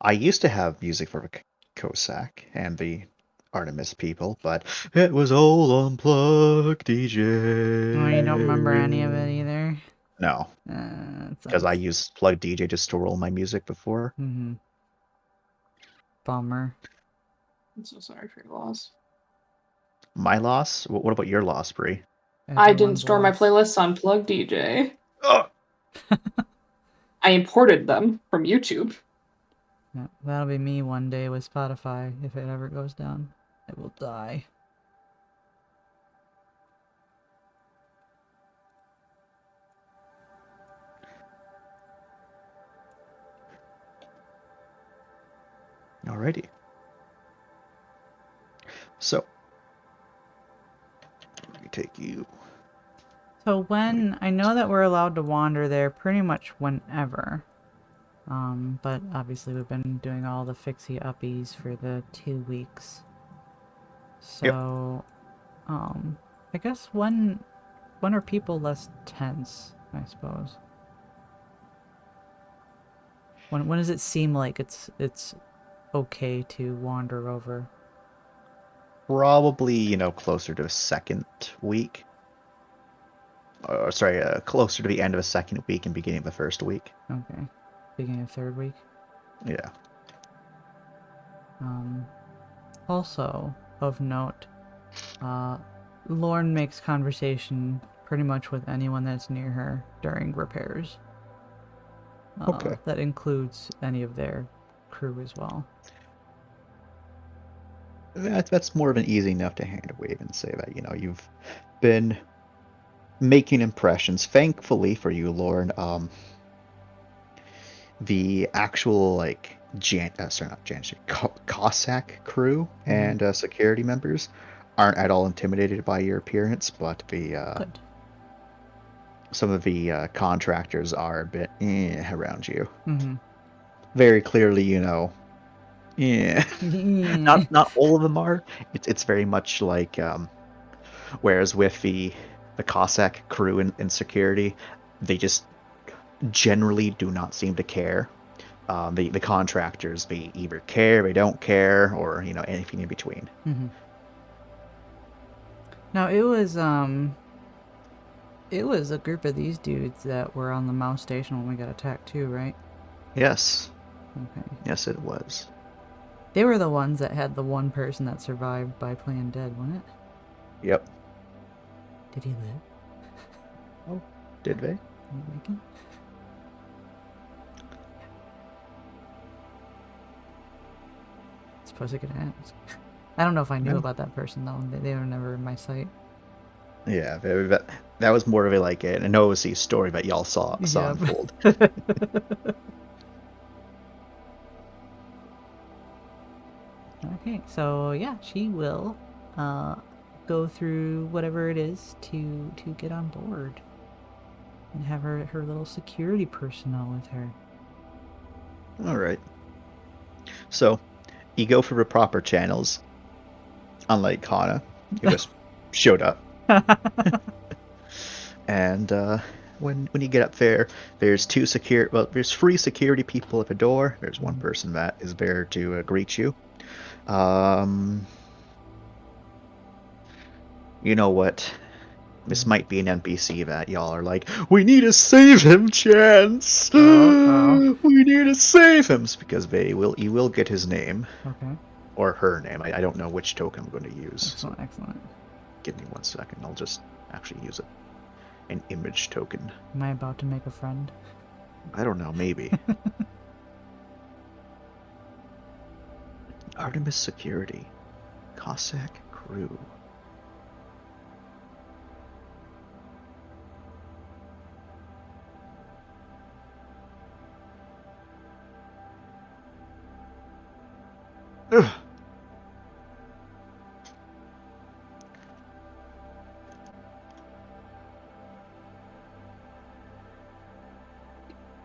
I used to have music for Cossack and the Artemis people, but it was all unplugged, Oh, you don't remember any of it DJ. either? No, That because I sucks. used plug DJ just to roll my music before. Mm-hmm. Bummer. I'm so sorry for your loss. My loss? What about your loss, Brie? I didn't Everyone's store my loss. playlists on Plug DJ. Oh! I imported them from YouTube. Yeah, that'll be me one day with Spotify if it ever goes down. I will die. Alrighty. So, let me take you. So when I know that we're allowed to wander there pretty much whenever. But obviously we've been doing all the fixie uppies for the 2 weeks. Yep. So, I guess when are people less tense, I suppose? When does it seem like it's okay to wander over? Probably, closer to a second week. Or, sorry, closer to the end of a second week and beginning of the first week. Okay. Beginning of third week. Yeah. Um, Also, of note, uh, Lorne makes conversation pretty much with anyone that's near her during repairs. Okay. That includes any of their crew as well. That's more of an easy enough to hand wave and say that, you've been making impressions. Thankfully for you, Lauren, the actual sorry, not Jan, Cossack crew Mm-hmm. and security members aren't at all intimidated by your appearance, but the Good. some of the contractors are a bit around you. Mm-hmm. Very clearly, yeah. Yeah. Not all of them are. It's very much like whereas with the Cossack crew in security, they just generally do not seem to care. The contractors, they either care, they don't care, or anything in between. Mm-hmm. Now it was a group of these dudes that were on the mouse station when we got attacked too, right? Yes, Okay. yes, it was. They were the ones that had the one person that survived by playing dead, wasn't it? Yep. Did he live? Oh, did they? Did he make it? Suppose I could ask. I don't know if I knew No. about that person though. They were never in my sight. Yeah, that was more of a an overseas story that y'all saw Yep. unfold. Okay, so yeah, she will uh, go through whatever it is to get on board and have her little security personnel with her. All right. So you go for the proper channels, unlike Kana, who just showed up. And when you get up there, there's three security people at the door. There's one person that is there to greet you. Um, you know what? This might be an NPC that y'all are like, we need to save him, Chance. Oh, oh. We need to save him because you will get his name Okay. or her name. I don't know which token I'm going to use. So Excellent, excellent. give me 1 second. I'll just actually use an image token. Am I about to make a friend? I don't know, maybe. Artemis Security. Cossack Crew. Ugh.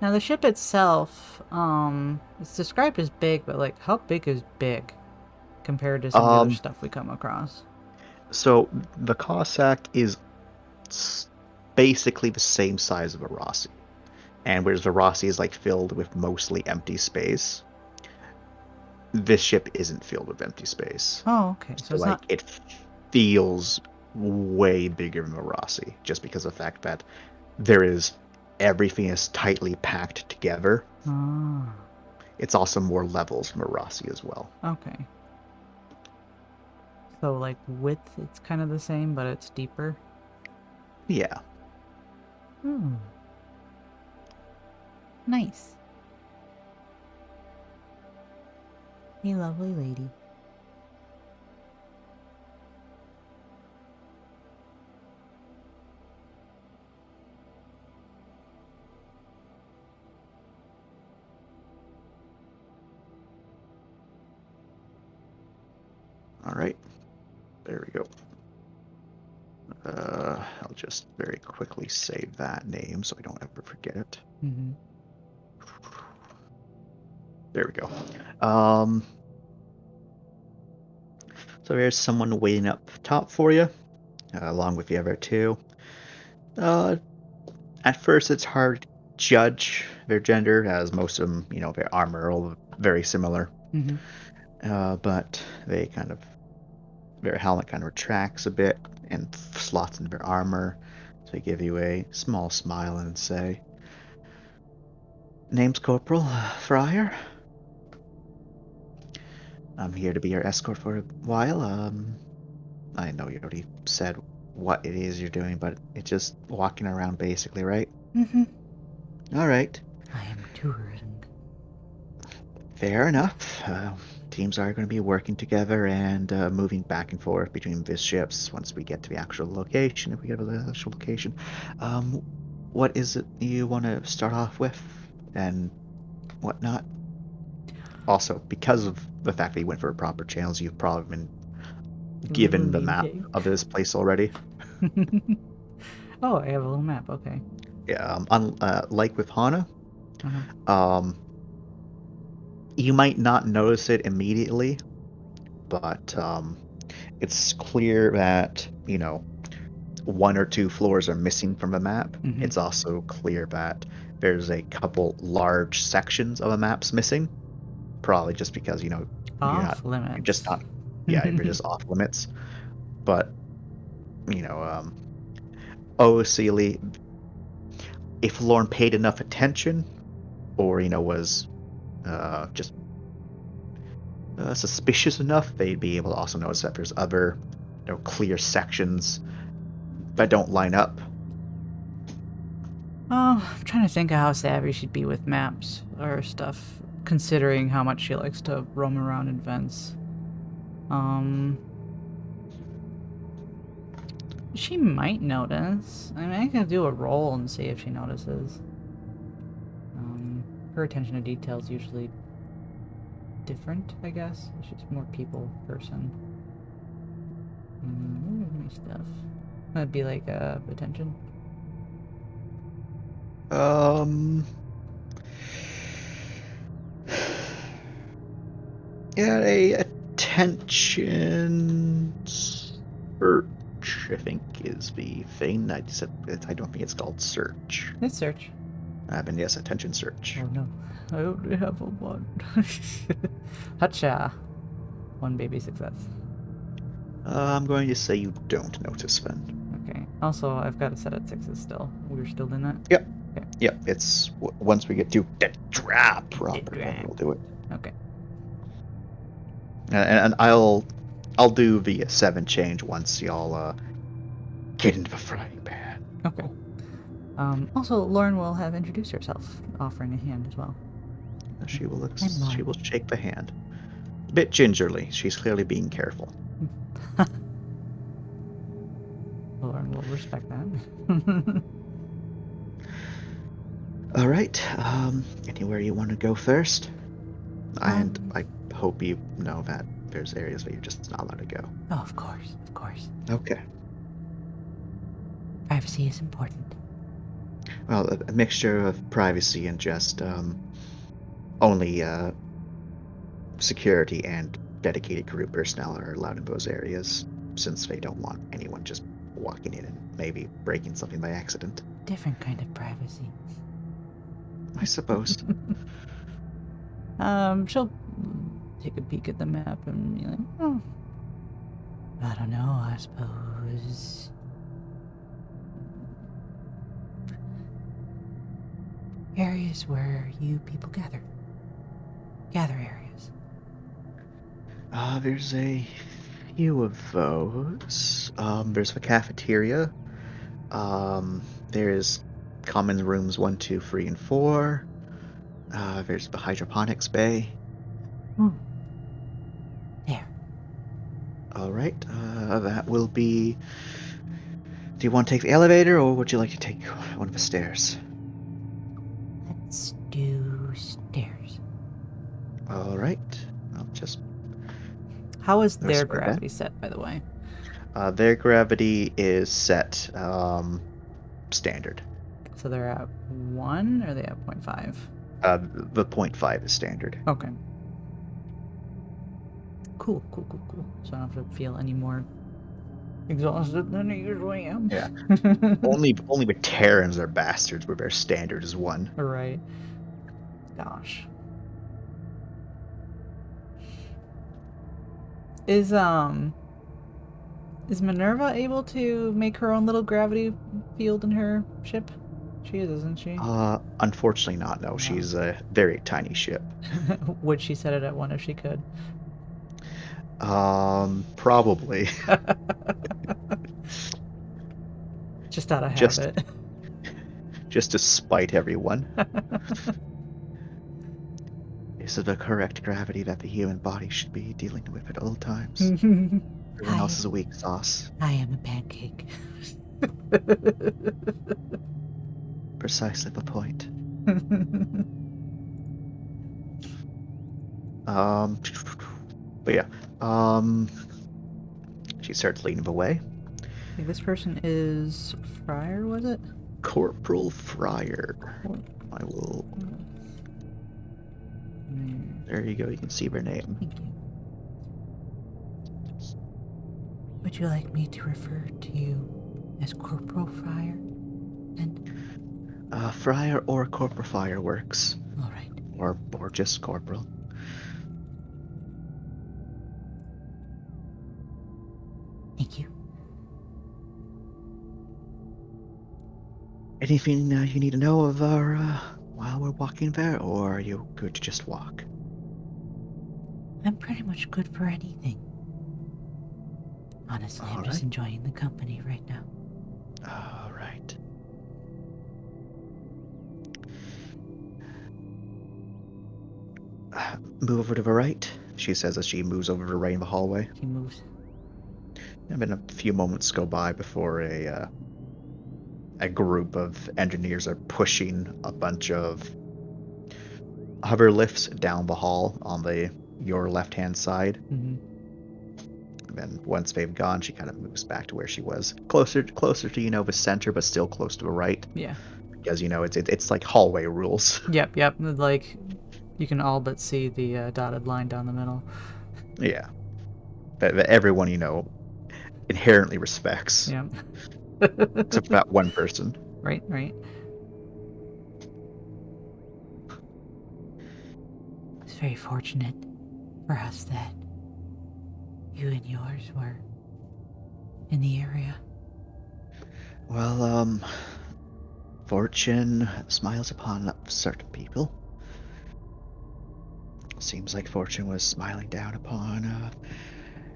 Now the ship itself, it's described as big, but like how big is big compared to some of the other Um, stuff we come across? so the Cossack is basically the same size of a Rossi. And whereas the Rossi is filled with mostly empty space, this ship isn't filled with empty space. Oh, okay. So So it's like not. it feels way bigger than Marasi, just because of the fact that everything is tightly packed together. Ah, It's also more levels than Marasi as well. okay. So like width, it's kind of the same, but it's deeper. Yeah. Hmm. Nice. A lovely lady. All right. There we go. I'll just very quickly save that name so I don't ever forget it. Mm-hmm. There we go. So there's someone waiting up top for you, along with the other two. At first, it's hard to judge their gender, as most of them, their armor are all very similar. Mm-hmm. But their helmet kind of retracts a bit and slots into their armor. So they give you a small smile and say, "Name's Corporal Fryer. I'm here to be your escort for a while. I know you already said what it is you're doing, but it's just walking around basically, right? Mm-hmm. All right. I am touring. Fair enough. Teams are going to be working together and moving back and forth between these ships once we get to the actual location, if we get to the actual location. Um, what is it you want to start off with and whatnot? Also, because of the fact that you went for proper channels, you've probably been A little given the name map tag. of this place already. Oh, I have a little map. Okay. Yeah, like with Hana, Uh-huh. um, you might not notice it immediately, but it's clear that, one or two floors are missing from a map. Mm-hmm. It's also clear that there's a couple large sections of a map's missing, probably just because, you're not, Off you're just limits. not, yeah, you're just off limits. But, you know, obviously, if Lorne paid enough attention, or, was just suspicious enough, they'd be able to also notice that there's other, clear sections that don't line up. Oh, I'm trying to think of how savvy she'd be with maps or stuff, considering how much she likes to roam around in vents. Um, she might notice. I mean, I could do a roll and see if she notices. Her attention to detail is usually different, I guess. She's more people person. Where's my stuff? That'd be like attention. Um, yeah, a attention search, I think, is the thing. I don't think it's called search. Let's search. And yes, attention search. Oh no, I only have a one. Hacha. One baby success. I'm going to say you don't notice then. Okay. Also, I've got it set at 6s still. We're still doing that? Yep. Okay. Yep. It's once we get to the trap, Robert, then trap. we'll do it. Okay. And I'll do the 7 change once y'all get into the frying pan. Okay. Also, Lauren will have introduced herself, offering a hand as well. She will I'm she Lauren. will shake the hand, a bit gingerly. She's clearly being careful. Lauren will respect that. All right. Anywhere you want to go first? And I hope you know that there's areas where you're just not allowed to go. Oh, of course, of course. Okay. Privacy is important. Well, a mixture of privacy and just only security and dedicated group personnel are allowed in those areas, since they don't want anyone just walking in and maybe breaking something by accident. Different kind of privacy. I suppose. She'll take a peek at the map and be like, oh, I don't know, I suppose. Areas where you people gather. Gather areas. There's a few of those. There's the cafeteria. There's common rooms 1, 2, 3, and 4. There's the hydroponics bay. There. All right. That will be. Do you want to take the elevator, or would you like to take one of the stairs? Let's do stairs. All right. I'll just. How is That's their right then. gravity set, by the way? Their gravity is set standard. So they're at 1 or are they at 0.5? The 0.5 is standard. Okay. Cool. So I don't have to feel any more exhausted than I usually am. Yeah. only with Terrans are bastards where their standard is 1. Right. Gosh. Is Minerva able to make her own little gravity field in her ship? She is, isn't she? Unfortunately not. No, she's a very tiny ship. Would she set it at 1 if she could? Probably. Just out of Just- habit. Just to spite everyone. Is it the correct gravity that the human body should be dealing with at all times? Everyone else is a weak sauce. I am a pancake. Precisely the point. But yeah. She starts leading the way. Like this person is Friar, was it? Corporal Friar. Cor- I will. Hmm, There you go. You can see her name. Thank you. Would you like me to refer to you as Corporal Friar? And Friar or Corporal Friar works. all right. Or just Corporal. Thank you. Anything you need to know of our while we're walking there, or are you good to just walk? I'm pretty much good for anything. Honestly, I'm just Alright. enjoying the company right now. All right. Move over to the right, she says as she moves over to the right in the hallway. He moves. And then a few moments go by before a group of engineers are pushing a bunch of hover lifts down the hall on your left-hand side. Mm-hmm. And then once they've gone, she kind of moves back to where she was, closer to the center, but still close to the right. Yeah. Because it's like hallway rules. Yep. Like, you can all but see the dotted line down the middle. Yeah, that everyone inherently respects, Yep. except for that one person. Right. It's very fortunate for us that you and yours were in the area. Well, fortune smiles upon certain people. Seems like fortune was smiling down upon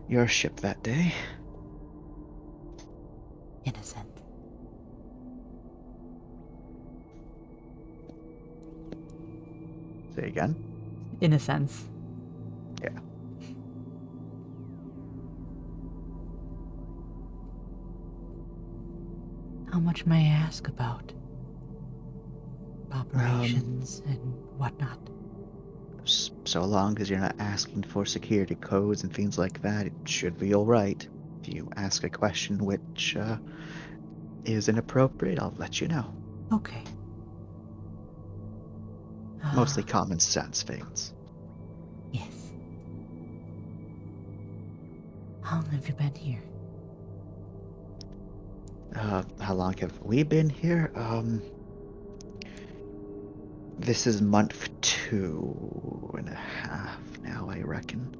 your ship that day. Innocent. Say again. In a sense. Yeah. How much may I ask about operations and whatnot? So long as you're not asking for security codes and things like that, it should be all right. If you ask a question which is inappropriate, I'll let you know. Okay. Mostly common sense things. Yes. How long have you been here? How long have we been here? This is month 2.5 now, I reckon.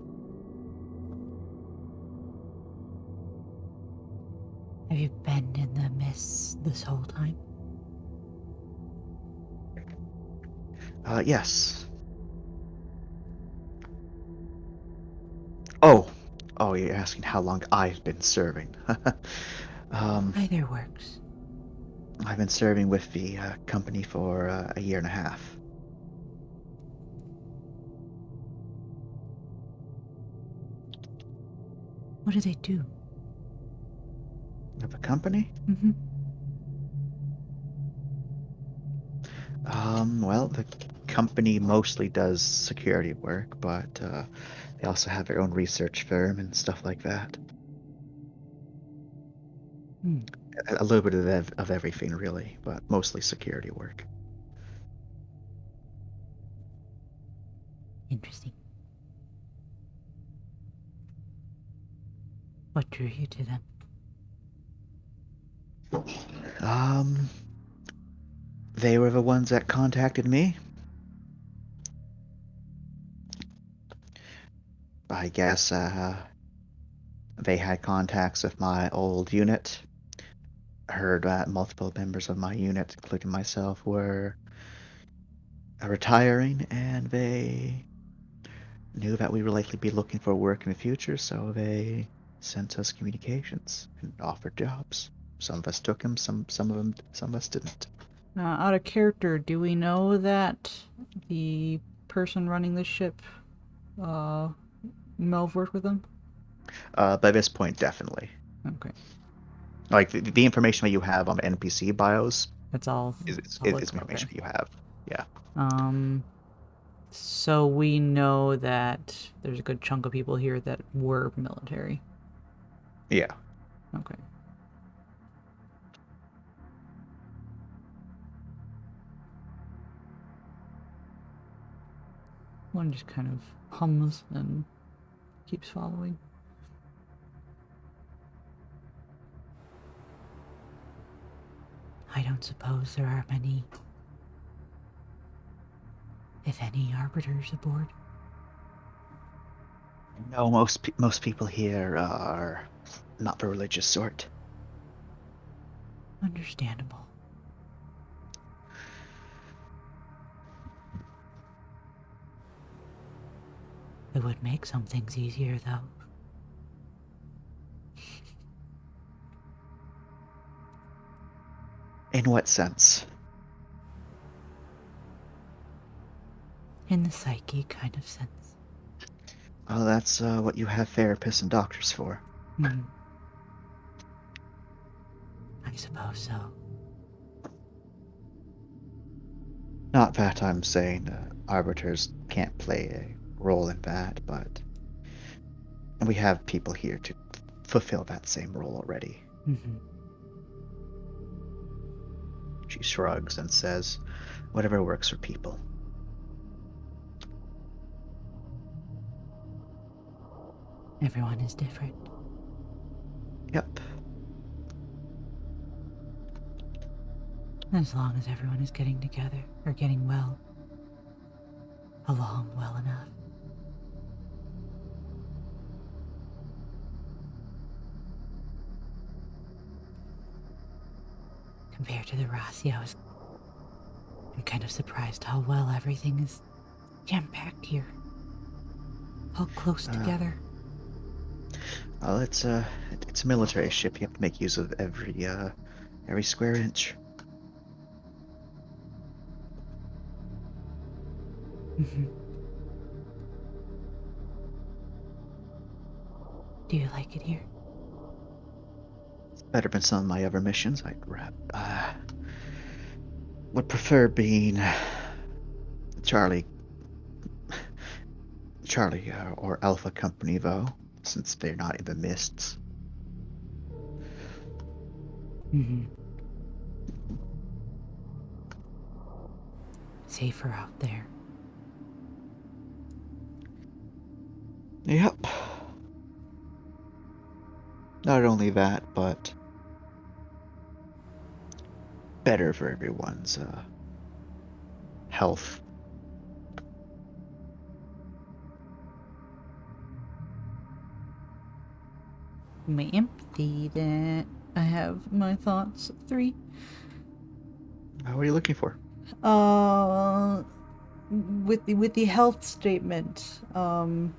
Have you been in the mist this whole time? Yes. Oh, you're asking how long I've been serving. Either works. I've been serving with the company for a year and a half. What do they do? Of the company? Mm-hmm. Well, the company mostly does security work, but they also have their own research firm and stuff like that. Hmm. A little bit of everything, really, but mostly security work. Interesting. What drew you to them? Um, they were the ones that contacted me. I guess they had contacts with my old unit. Heard that multiple members of my unit, including myself, were retiring, and they knew that we would likely be looking for work in the future, so they sent us communications and offered jobs. Some of us took them, some of us didn't. Out of character, do we know that the person running the ship, Melv worked with them? By this point, definitely. Okay. Like the information that you have on the NPC bios That's all is public? Okay. information that you have. Yeah. Um, so we know that there's a good chunk of people here that were military. Yeah. Okay. One just kind of hums and keeps following. I don't suppose there are many, if any, arbiters aboard. No, most people here are not the religious sort. Understandable. It would make some things easier, though. In what sense? In the psyche kind of sense. Oh, that's what you have therapists and doctors for. Hmm. I suppose so. Not that I'm saying arbiters can't play a role in that, but we have people here to fulfill that same role already. Mm-hmm. She shrugs and says, whatever works for people. Everyone is different. Yep. As long as everyone is getting together, or getting well, along well enough. Compared to the Rossi, I'm kind of surprised how well everything is jam-packed here. All close together. Well, it's a military ship. You have to make use of every square inch. Mm-hmm. Do you like it here? It's better than some of my other missions. Would prefer being Charlie, Charlie or Alpha Company though, since they're not in the mists. Mm-hmm. Safer out there. Yep. Not only that, but better for everyone's health. may empty that. I have my thoughts. 3. What are you looking for? With the health statement, Lorne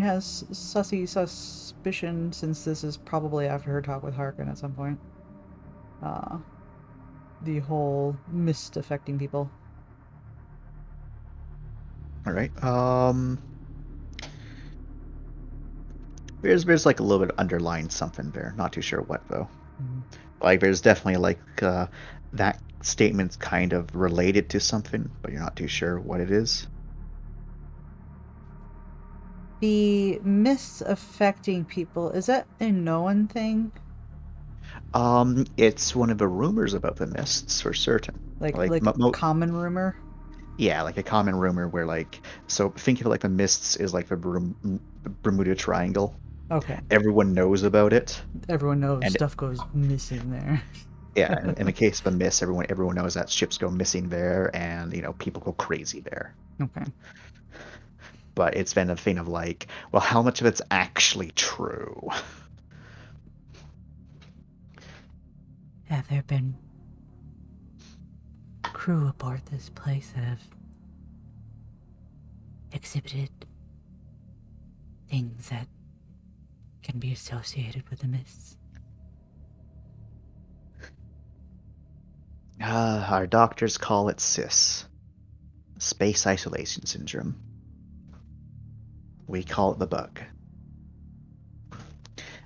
has sussy suspicion, since this is probably after her talk with Harkin at some point. The whole mist affecting people. All right. There's like a little bit underlying something there. Not too sure what though. Like there's definitely like that statement's kind of related to something, but you're not too sure what it is. The mists affecting people, is that a known thing? It's one of the rumors about the mists for certain. Like common rumor? Yeah, like a common rumor where so think of it like the mists is like the Bermuda Triangle. Okay. Everyone knows about it, Everyone knows and stuff goes missing there. yeah, in the case of a miss, everyone knows that ships go missing there, and people go crazy there. Okay. But it's been a thing of like, well, how much of it's actually true? Have there been crew aboard this place that have exhibited things that can be associated with the mists? Our doctors call it CIS, Space Isolation Syndrome. We call it the bug.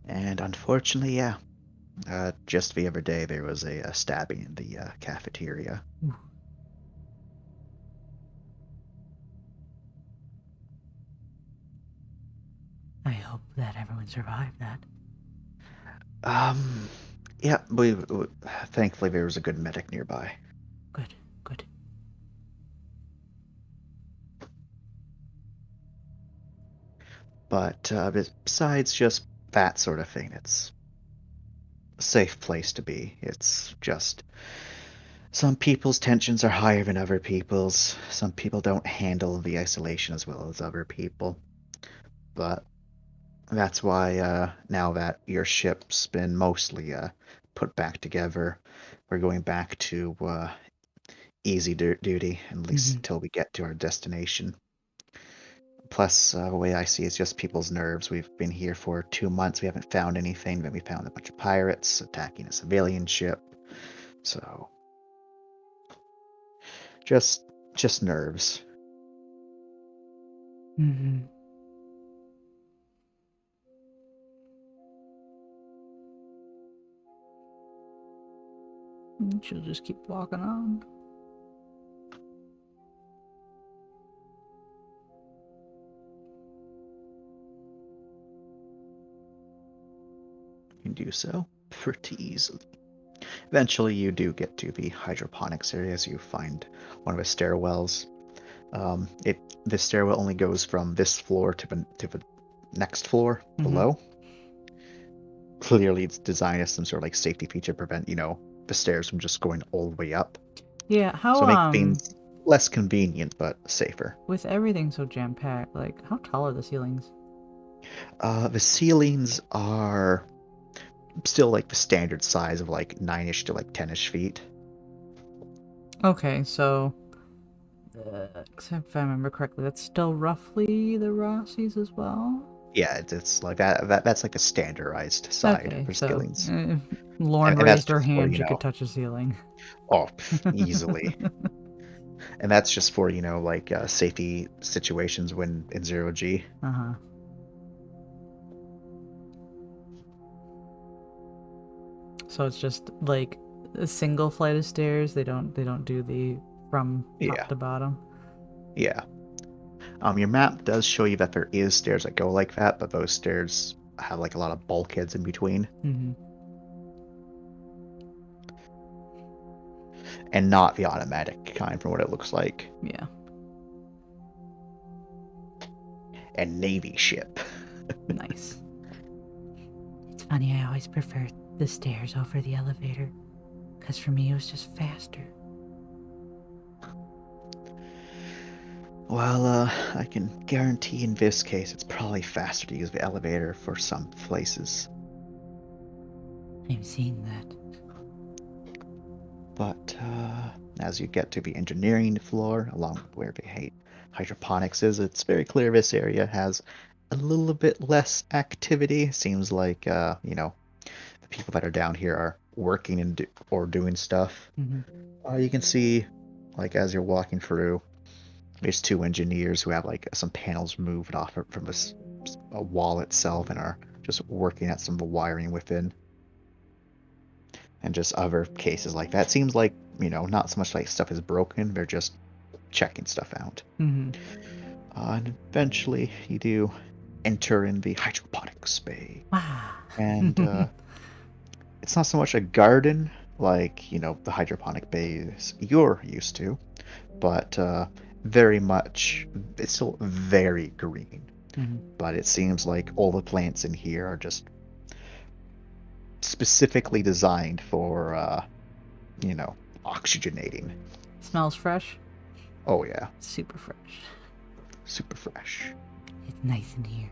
And unfortunately, yeah, just the other day there was a stabbing in the cafeteria. Ooh. I hope that everyone survived that. Um, yeah, we thankfully there was a good medic nearby. Good, good. But besides just that sort of thing, it's a safe place to be. It's just some people's tensions are higher than other people's. Some people don't handle the isolation as well as other people. But that's why now that your ship's been mostly put back together, we're going back to easy duty, at least until we get to our destination. Plus, the way I see it's just people's nerves. We've been here for 2 months. We haven't found anything. Then we found a bunch of pirates attacking a civilian ship. So, just nerves. Mm-hmm. She'll just keep walking on. You can do so pretty easily. Eventually, you do get to the hydroponics area as you find one of the stairwells. The stairwell only goes from this floor to the next floor below. Clearly, it's designed as some sort of like safety feature to prevent the stairs from just going all the way up. Yeah, So how make things less convenient but safer. with everything so jam-packed, like how tall are the ceilings? The ceilings are still like the standard size of like 9-ish to like 10-ish feet. Okay, so if I remember correctly, that's still roughly the Rossies as well. Yeah, it's like that's like a standardized side Okay, for so ceilings. if Lorne And that's raised her just for hand, she could touch a ceiling. easily. And that's just for like safety situations when in 0G. Uh-huh. So it's just like a single flight of stairs. They don't do the from top to bottom. Yeah. Your map does show you that there is stairs that go like that, but those stairs have like a lot of bulkheads in between. And not the automatic kind from what it looks like. Yeah. And Navy ship. Nice. It's funny, I always prefer the stairs over the elevator, because for me it was just faster. Well, I can guarantee in this case it's probably faster to use the elevator for some places. I'm seeing that. But as you get to the engineering floor, along with where the hydroponics is, it's very clear this area has a little bit less activity. Seems like, the people that are down here are working or doing stuff. Mm-hmm. You can see, like, as you're walking through, there's two engineers who have, like, some panels moved off from this a wall itself and are just working at some of the wiring within. And just other cases like that. Seems like, not so much like stuff is broken, they're just checking stuff out. Mm-hmm. And eventually you do enter in the hydroponics bay. Wow. And it's not so much a garden like, the hydroponic bays you're used to, but very much, it's still very green. Mm-hmm. But it seems like all the plants in here are just specifically designed for, oxygenating. Smells fresh. Oh, yeah. Super fresh. Super fresh. It's nice in here.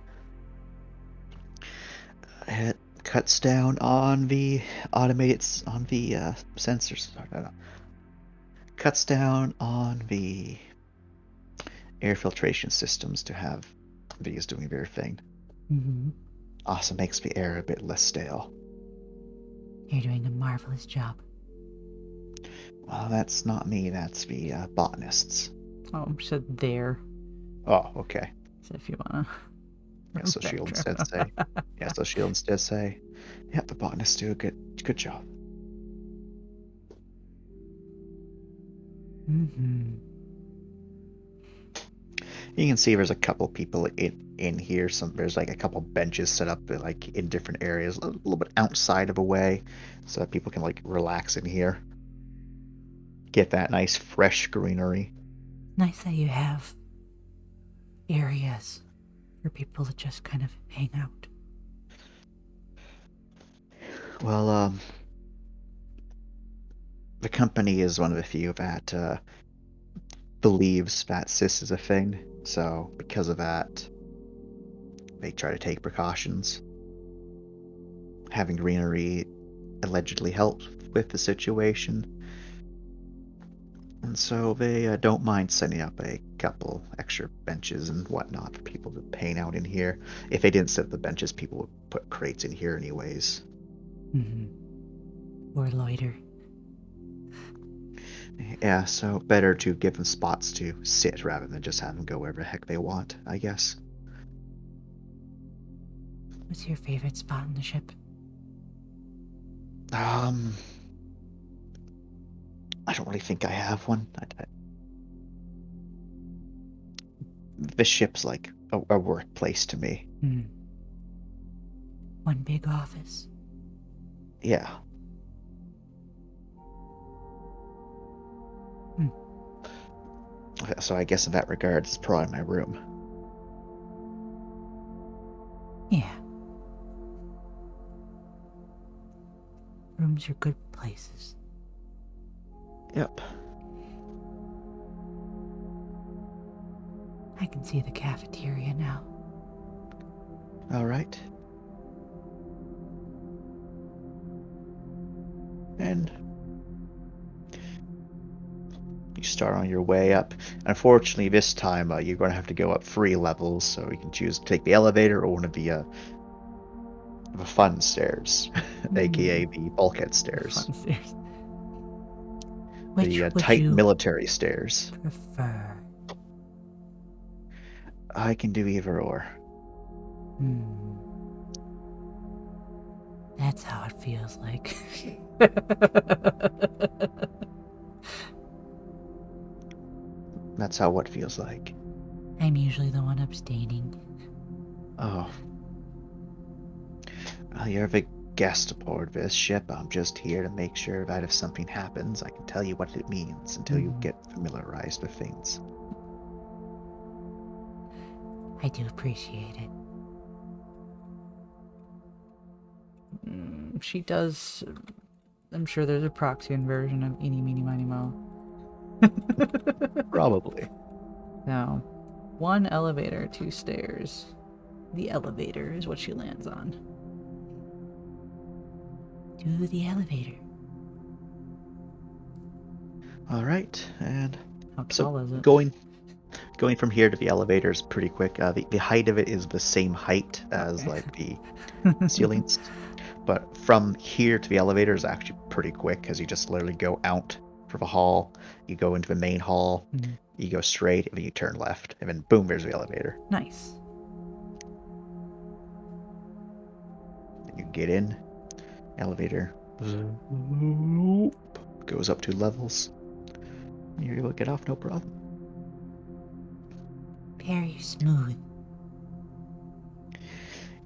It cuts down on the sensors. No. Cuts down on the air filtration systems to have these doing their thing. Mm-hmm. Also makes the air a bit less stale. You're doing a marvelous job. Well, that's not me. That's the botanists. Oh, said there. Oh, okay. So if you wanna. Yeah, so she'll instead say. Yeah, so she'll instead say, "Yeah, the botanists do a good job." Mm-hmm. You can see there's a couple people in here. There's like a couple benches set up like in different areas, a little bit outside of a way, so that people can like relax in here, get that nice fresh greenery. Nice that you have areas for people to just kind of hang out. Well, the company is one of the few that believes that cis is a thing, so because of that, they try to take precautions. Having greenery allegedly helps with the situation. And so they don't mind setting up a couple extra benches and whatnot for people to hang out in here. If they didn't set up the benches, people would put crates in here anyways. Mm-hmm. Or loiter. Yeah, so better to give them spots to sit rather than just have them go wherever the heck they want, I guess. What's your favorite spot on the ship? I don't really think I have one. The ship's like a workplace to me. One big office. Yeah. So I guess in that regard, it's probably my room. Yeah. Rooms are good places. Yep. I can see the cafeteria now. All right. And you start on your way up. Unfortunately, this time you're going to have to go up 3 levels, so you can choose to take the elevator or one of the fun stairs, aka the bulkhead stairs, Fun stairs. the Which would tight you military stairs. prefer? I can do either or. That's how it feels like. That's how what feels like. I'm usually the one abstaining. Oh. Well, you're the guest aboard this ship. I'm just here to make sure that if something happens, I can tell you what it means until you get familiarized with things. I do appreciate it. She does. I'm sure there's a proxy version of eeny, meeny, miny, mo. Probably. So, 1 elevator, 2 stairs. The elevator is what she lands on. To the elevator. All right, and How so tall is it? going from here to the elevator is pretty quick. The height of it is the same height as Okay. like the ceilings, but from here to the elevator is actually pretty quick because you just literally go out for the hall, you go into the main hall, Mhm. you go straight, and then you turn left, and then boom, there's the elevator. Nice. And you get in, elevator goes up 2 levels. You're able to get off no problem. Very smooth.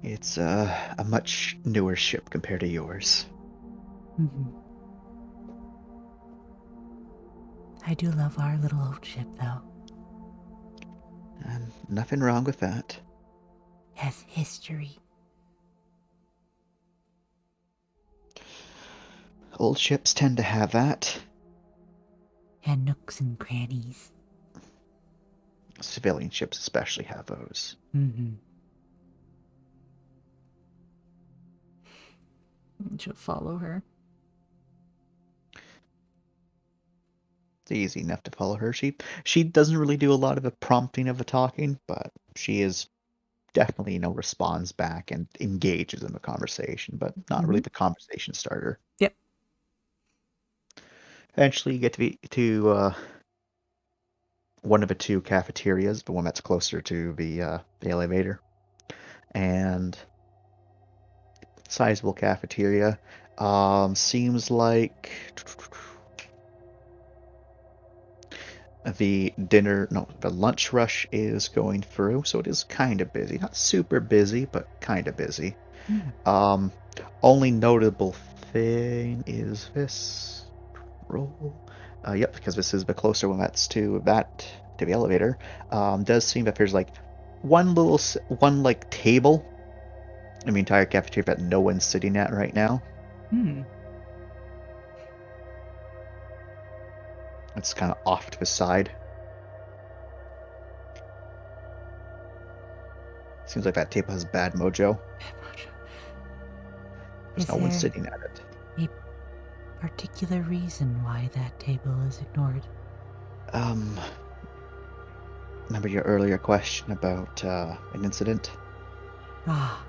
It's a much newer ship compared to yours. Mm-hmm. I do love our little old ship, though. And nothing wrong with that. Has history. Old ships tend to have that. And nooks and crannies. Civilian ships especially have those. Mm-hmm. She'll follow her. It's easy enough to follow her. She doesn't really do a lot of the prompting of the talking, but she is definitely, responds back and engages in the conversation, but not really Mm-hmm. the conversation starter. Yep. Eventually, you get to one of the 2 cafeterias, the one that's closer to the elevator, and sizable cafeteria. Seems like the lunch rush is going through, so it is kind of busy. Not super busy, but kind of busy. Mm. Um, Only notable thing is this roll. Yep, because this is the closer one that's to the elevator. Does seem that there's like one like table in the entire cafeteria that no one's sitting at right now. Hmm. It's kind of off to the side. Seems like that table has bad mojo. There's Is no one there sitting at it. a particular reason why that table is ignored? Um, Remember your earlier question about an incident? Ah,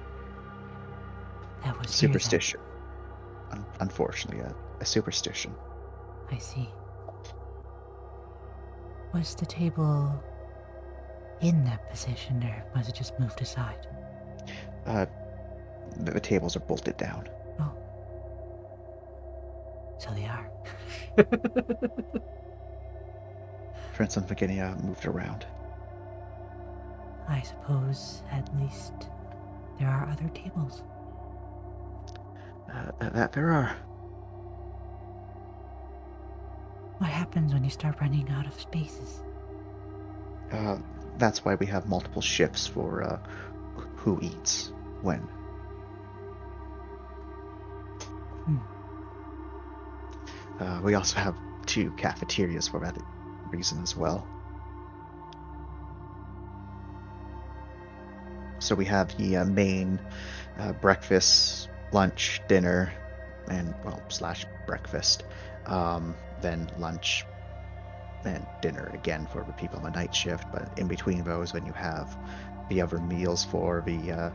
that was here then. Superstition. Unfortunately, a superstition. I see. Was the table in that position, or was it just moved aside? Uh, the tables are bolted down. Oh, so they are. For instance, they're getting moved around. I suppose at least there are other tables. That there are. What happens when you start running out of spaces? Uh, that's why we have multiple shifts for who eats when. Hmm. We also have 2 cafeterias for that reason as well. So we have the main breakfast, lunch, dinner, and slash breakfast. Then lunch and dinner again for the people on the night shift. But in between those, then you have the other meals for the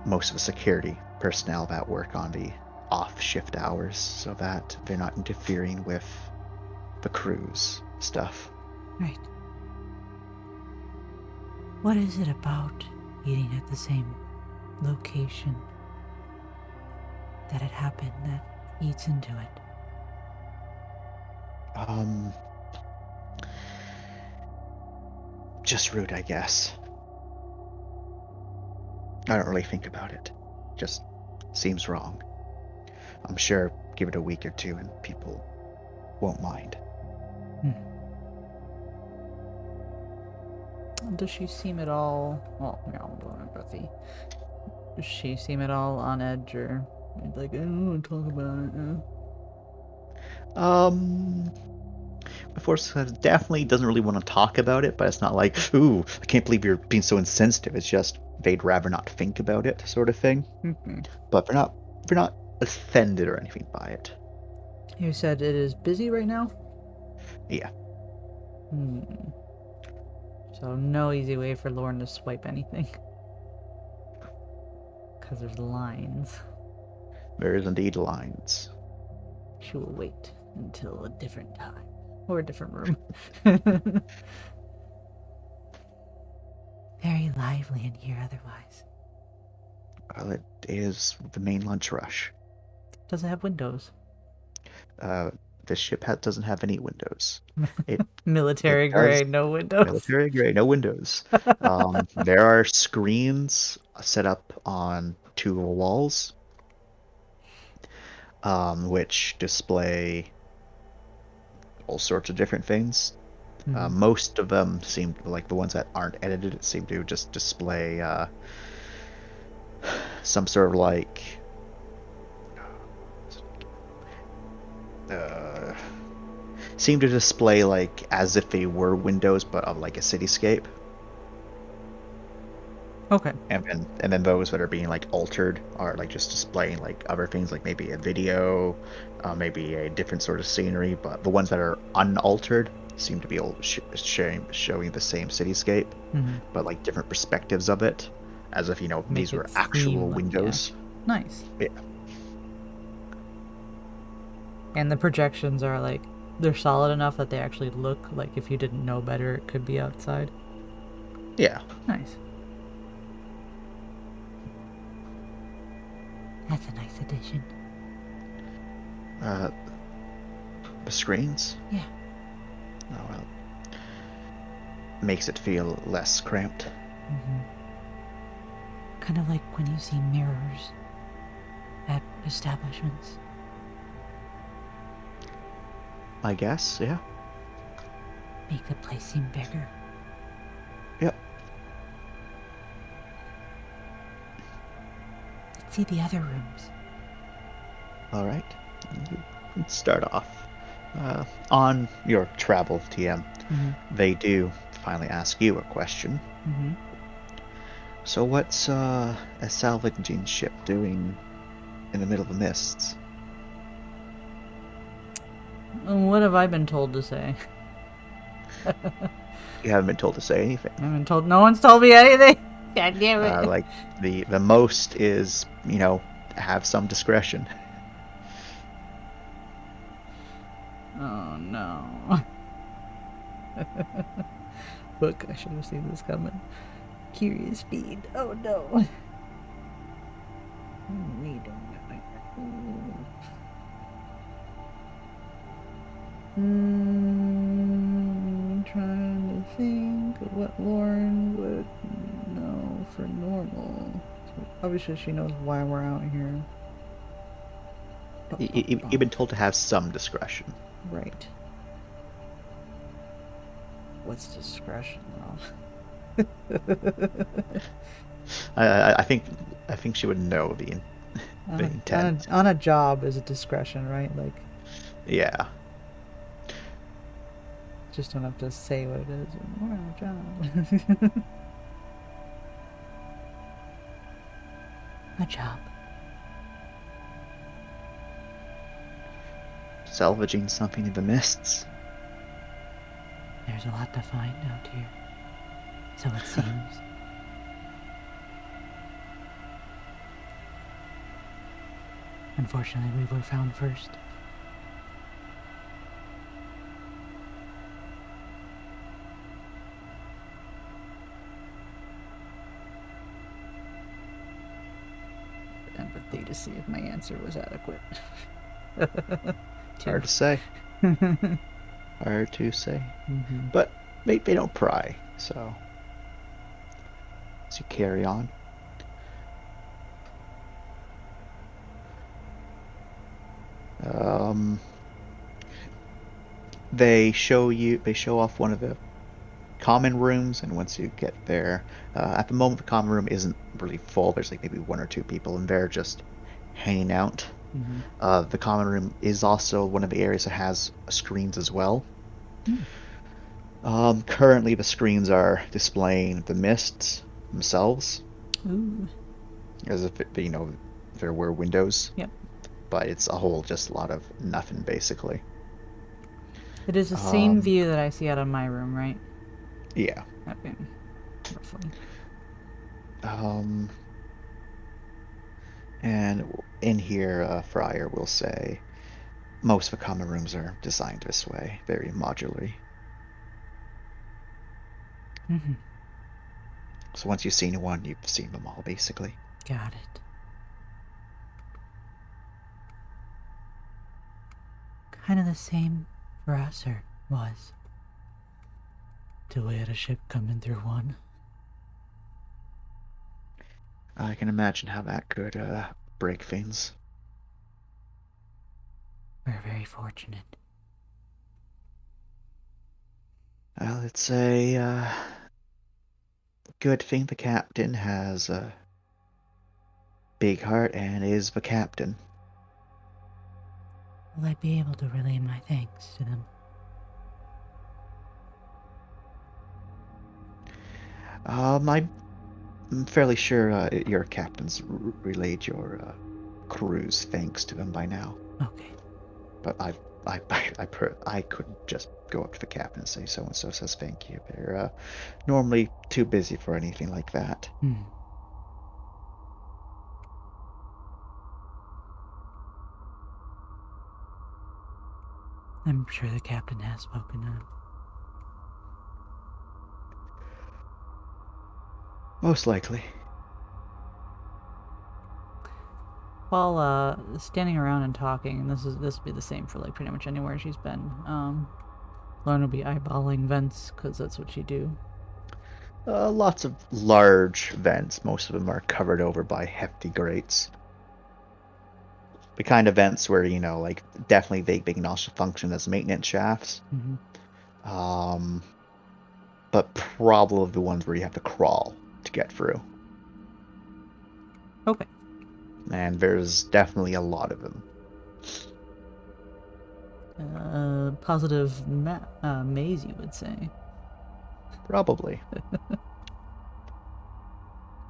most of the security personnel that work on the off shift hours, so that they're not interfering with the crew's stuff. Right. What is it about eating at the same location that had happened that eats into it? Um, just rude, I guess. I don't really think about it. Just seems wrong. I'm sure give it a week or 2 and people won't mind. Does she seem at all... Well, yeah, I'm going with Buffy. Does she seem at all on edge or like, I don't want to talk about it? Um, Before definitely doesn't really want to talk about it, but it's not like, ooh, I can't believe you're being so insensitive. It's just they'd rather not think about it, sort of thing. Mhm. But they're not offended or anything by it. You said it is busy right now? Yeah. Hmm. So no easy way for Lauren to swipe anything. Because there's lines. There is indeed lines. She will wait until a different time. Or a different room. Very lively in here otherwise. Well, it is the main lunch rush. Does it have windows? This ship doesn't have any windows. It Military does grade, no windows. military grade, no windows. There are screens set up on two of the walls, which display all sorts of different things. Mhm. Most of them seem like the ones that aren't edited seem to just display some sort of like uh, seem to display like as if they were windows, but of like a cityscape. Okay. And then those that are being like altered are like just displaying like other things, like maybe a video, maybe a different sort of scenery. But the ones that are unaltered seem to be all showing the same cityscape, Mm-hmm. but like different perspectives of it, as if Make these it were actual seem like, yeah. windows. Nice. Yeah. And the projections are like, they're solid enough that they actually look like if you didn't know better, it could be outside. Yeah. Nice. That's a nice addition. The screens. Yeah. Oh well. Makes it feel less cramped. Mm-hmm. Kind of like when you see mirrors at establishments. I guess. Yeah. Make the place seem bigger. Yep. Let's see the other rooms. All right. You can start off. On your travel, TM, Mm-hmm. they do finally ask you a question. Mm-hmm. So what's a salvaging ship doing in the middle of the mists? What have I been told to say? You haven't been told to say anything. I haven't told. No one's told me anything. God damn it! Like the most is have some discretion. Oh no. Look, I should have seen this coming. Curious speed. Oh no. We don't trying to think of what Lauren would know for normal. So obviously she knows why we're out here. You've been told to have some discretion. Right. What's discretion though? I think she would know the intent. On a job is a discretion, right? Like, Yeah. just don't have to say what it is. We're on a job. A job. Salvaging something in the mists. There's a lot to find out here. So it seems. Unfortunately, we were found first. Empathy to see if my answer was adequate. Hard to say. Hard to say. Mm-hmm. But they don't pry, so as you carry on. They show off one of the common rooms, and once you get there, at the moment the common room isn't really full. There's like maybe one or two people in there just hanging out. Mm-hmm. The common room is also one of the areas that has screens as well. Currently, the screens are displaying the mists themselves, Ooh. as if there were windows, Yep. but it's a whole just a lot of nothing basically. It is the same Um, view that I see out of my room, right? yeah. Okay. Roughly. Um, and in here, Fryer will say most of the common rooms are designed this way, very modularly. Mm-hmm. So once you've seen one, you've seen them all basically. Got it. Kind of the same for us, or was. Till we had a ship coming through one. I can imagine how that could break things. We're very fortunate. Well, it's a good thing the captain has a big heart and is the captain. Will I be able to relay my thanks to them? I'm fairly sure your captain's relayed your crew's thanks to him by now. Okay. But I couldn't just go up to the captain and say so and so says thank you. They're normally too busy for anything like that. Hmm. I'm sure the captain has spoken up. Most likely. While standing around and talking, and this will be the same for like pretty much anywhere she's been. Lorne will be eyeballing vents because that's what you do. Lots of large vents. Most of them are covered over by hefty grates. The kind of vents where, like definitely big enough to function as maintenance shafts. Mm-hmm. Um, but probably the ones where you have to crawl to get through. Okay. And there's definitely a lot of them. Positive maze, you would say. Probably.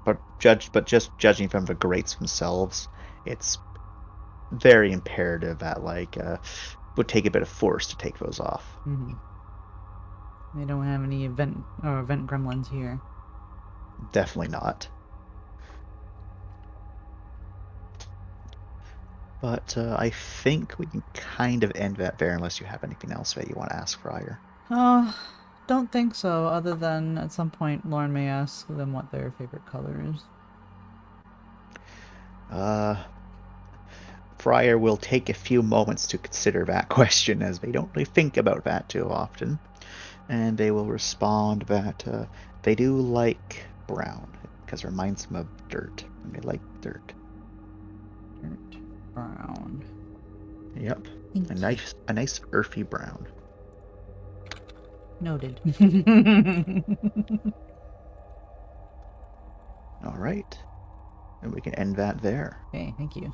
But just judging from the grates themselves, it's very imperative that would take a bit of force to take those off. Mm-hmm. They don't have any event gremlins here. Definitely not. But I think we can kind of end that there unless you have anything else that you want to ask Fryer. Don't think so, other than at some point Lauren may ask them what their favorite color is. Fryer will take a few moments to consider that question as they don't really think about that too often. And they will respond that they do like brown because it reminds them of dirt. And they like dirt. Dirt brown. Yep. Thank A you. nice earthy brown. Noted. All right. And we can end that there. Okay, thank you.